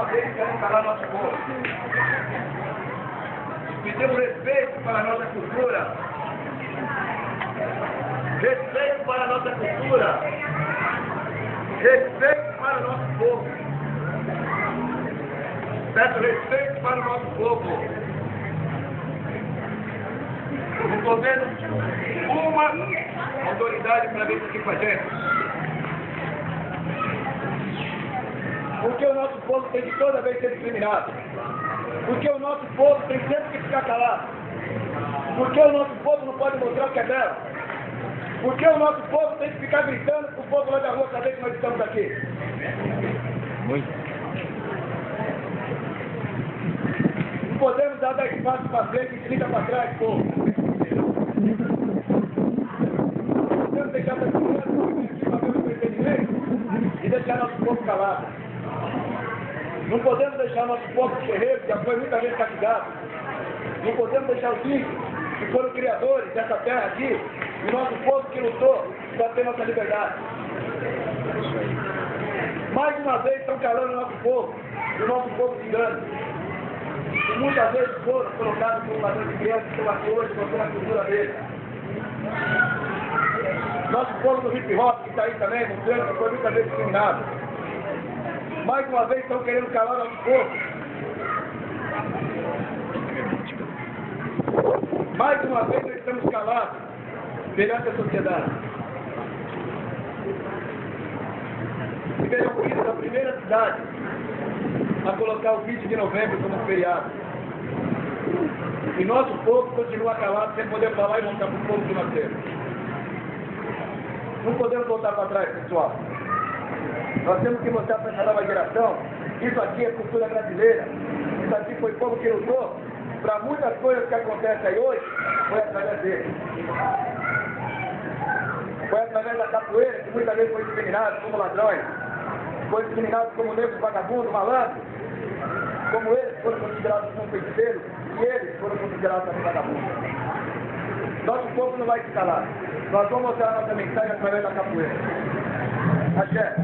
uma vez querem calar nosso povo. Pedimos respeito para a nossa cultura. Respeito para a nossa cultura. Respeito para o nosso povo. Peço respeito para o nosso povo. Não estou vendo uma autoridade para vir aqui com a gente. Porque o nosso povo tem que toda vez ser discriminado. Porque o nosso povo tem sempre que ficar calado. Porque o nosso povo não pode mostrar o que é dela. Porque o nosso povo tem que ficar gritando para o povo lá da rua saber que nós estamos aqui. Não podemos dar 10 passos para frente e 30 para trás, povo. Não podemos deixar essa criança aqui para ver o entretenimento e deixar nosso povo calado. Não podemos deixar nosso povo guerreiro, que já foi muita gente castigado. Não podemos deixar os índios, que foram criadores dessa terra aqui, e nosso povo que lutou para ter nossa liberdade. Mais uma vez estão calando o nosso povo, e o nosso povo se engana. E muitas vezes foram colocados como ladrões de crianças, que estão aqui hoje, mostrando a cultura deles. Nosso povo do hip hop, que está aí também, mostrando que foi muitas vezes discriminado. Mais uma vez estão querendo calar nosso povo. Mais uma vez nós estamos calados perante a sociedade. Ribeirão Preto, a primeira cidade a colocar o 20 de novembro como feriado. E nosso povo continua calado sem poder falar e mostrar para o povo que nós temos. Não podemos voltar para trás, pessoal. Nós temos que mostrar para essa nova geração que isso aqui é cultura brasileira. Isso aqui foi o povo que lutou para muitas coisas que acontecem aí hoje, foi através dele. Foi através da capoeira, que muitas vezes foi discriminado como ladrões, foi discriminado como negro, vagabundo, malandro, como eles foram considerados como feiticeiros, e eles foram considerados como vagabundos. Nosso povo não vai se calar. Nós vamos mostrar a nossa mensagem através da capoeira. Axé.